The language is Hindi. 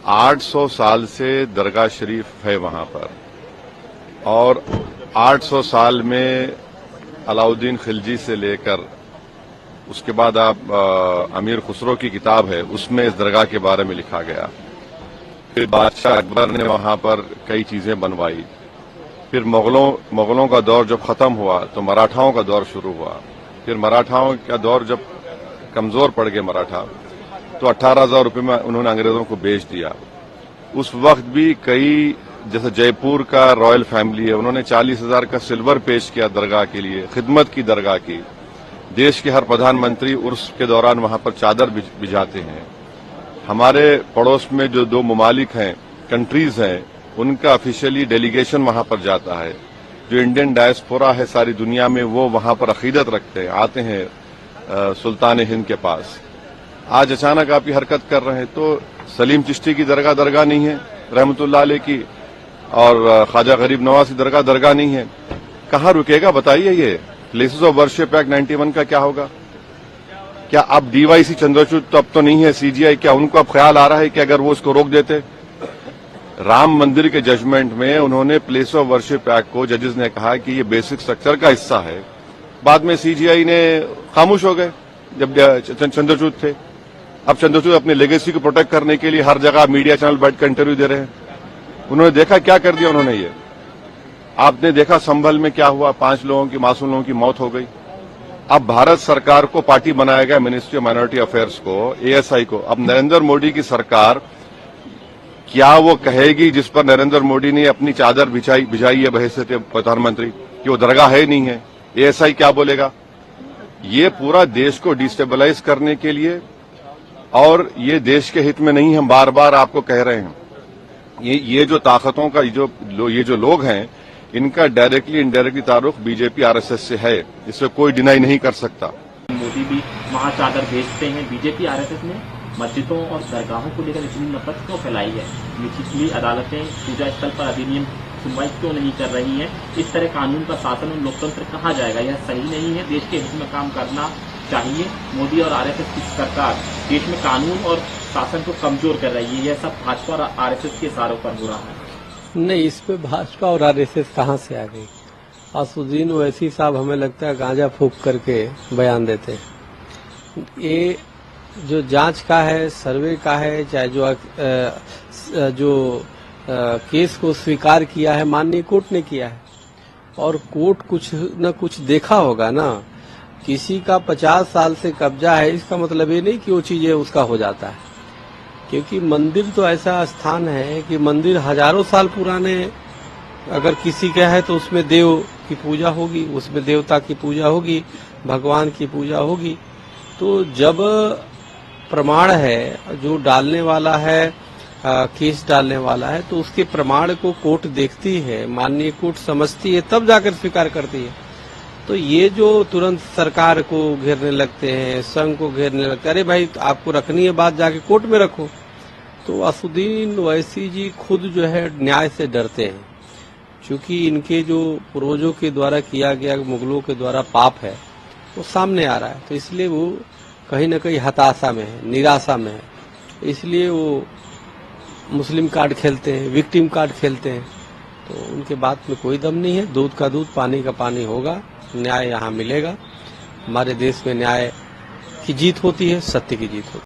800 साल से दरगाह शरीफ है वहां पर और 800 साल में अलाउद्दीन खिलजी से लेकर उसके बाद आप अमीर खुसरो की किताब है उसमें इस दरगाह के बारे में लिखा गया। फिर बादशाह अकबर ने वहां पर कई चीजें बनवाई। फिर मुगलों का दौर जब खत्म हुआ तो मराठाओं का दौर शुरू हुआ। फिर मराठाओं का दौर जब कमजोर पड़ गए मराठा तो 18,000 रुपये में उन्होंने अंग्रेजों को बेच दिया। उस वक्त भी कई जैसे जयपुर का रॉयल फैमिली है उन्होंने 40,000 का सिल्वर पेश किया दरगाह के लिए, खिदमत की दरगाह की। देश के हर प्रधानमंत्री उर्स के दौरान वहां पर चादर बिछाते हैं। हमारे पड़ोस में जो 2 ममालिक हैं, कंट्रीज हैं, उनका ऑफिशियली डेलीगेशन वहां पर जाता है। जो इंडियन डायस्पोरा है सारी दुनिया में वो वहां पर अकीदत रखते हैं, आते हैं सुल्तान हिंद के पास। आज अचानक आप ये हरकत कर रहे हैं तो सलीम चिश्ती की दरगाह नहीं है रहमतुल्लाह अलैह की, और ख्वाजा गरीब नवाज की दरगाह नहीं है। कहाँ रुकेगा बताइए? ये प्लेसेस ऑफ वर्शिप एक्ट 91 का क्या होगा? क्या अब डीवाईसी चंद्रचूड़ तो अब तो नहीं है, सीजीआई, क्या उनको अब ख्याल आ रहा है कि अगर वो इसको रोक देते? राम मंदिर के जजमेंट में उन्होंने प्लेस ऑफ वर्शिप एक्ट को जजेस ने कहा कि ये बेसिक स्ट्रक्चर का हिस्सा है। बाद में सीजीआई ने खामोश हो गए जब चंद्रचूड़ थे। अब चंद्रचूड़ अपनी लेगेसी को प्रोटेक्ट करने के लिए हर जगह मीडिया चैनल बैठकर इंटरव्यू दे रहे हैं। उन्होंने देखा क्या कर दिया उन्होंने। ये आपने देखा संभल में क्या हुआ, 5 लोगों की, मासूम लोगों की मौत हो गई। अब भारत सरकार को पार्टी बनाया गया, मिनिस्ट्री ऑफ माइनॉरिटी अफेयर्स को, एएसआई को। अब नरेंद्र मोदी की सरकार क्या वो कहेगी जिस पर नरेंद्र मोदी ने अपनी चादर बिछाई है बहैसियत प्रधानमंत्री कि वो दरगाह है नहीं है? एएसआई क्या बोलेगा? ये पूरा देश को डिस्टेबलाइज करने के लिए, और ये देश के हित में नहीं, हम बार बार आपको कह रहे हैं। ये जो ताकतों का ये जो लोग हैं इनका डायरेक्टली इनडायरेक्टली ताल्लुक बीजेपी आरएसएस से है, इससे कोई डिनाई नहीं कर सकता। मोदी भी वहां चादर भेजते हैं। बीजेपी आरएसएस ने मस्जिदों और दरगाहों को लेकर इतनी नफरत क्यों फैलाई है? निचली अदालतें पूजा स्थल पर अधिनियम सुनवाई क्यों नहीं कर रही हैं? इस तरह कानून का शासन और लोकतंत्र कहाँ जाएगा? यह सही नहीं है। देश के हित में काम करना चाहिए। मोदी और आरएसएस की सरकार देश में कानून और शासन को कमजोर कर रही है। यह सब भाजपा और आरएसएस के इशारों पर हो रहा है। नहीं, इस पे भाजपा और आरएसएस कहाँ से आ गई? असुद्दीन ओवैसी साहब हमें लगता है गांजा फूंक करके बयान देते हैं। ये जो जांच का है, सर्वे का है, चाहे जो केस को स्वीकार किया है माननीय कोर्ट ने किया है, और कोर्ट कुछ न कुछ देखा होगा ना। किसी का 50 साल से कब्जा है इसका मतलब ये नहीं कि वो चीजें उसका हो जाता है, क्योंकि मंदिर तो ऐसा स्थान है कि मंदिर हजारों साल पुराने अगर किसी का है तो उसमें देव की पूजा होगी, उसमें देवता की पूजा होगी, भगवान की पूजा होगी। तो जब प्रमाण है, जो डालने वाला है, केस डालने वाला है, तो उसके प्रमाण को कोर्ट देखती है, माननीय कोर्ट समझती है, तब जाकर स्वीकार करती है। तो ये जो तुरंत सरकार को घेरने लगते हैं, संघ को घेरने लगते हैं, अरे भाई आपको रखनी है बात जाके कोर्ट में रखो। तो असुद्दीन ओवैसी जी खुद जो है न्याय से डरते हैं, क्योंकि इनके जो पूर्वजों के द्वारा किया गया, मुगलों के द्वारा पाप है वो सामने आ रहा है। तो इसलिए वो कहीं न कहीं हताशा में है, निराशा में है। इसलिए वो मुस्लिम कार्ड खेलते हैं, विक्टिम कार्ड खेलते हैं। तो उनके बात में कोई दम नहीं है। दूध का दूध, पानी का पानी होगा, न्याय यहाँ मिलेगा। हमारे देश में न्याय की जीत होती है, सत्य की जीत होती है।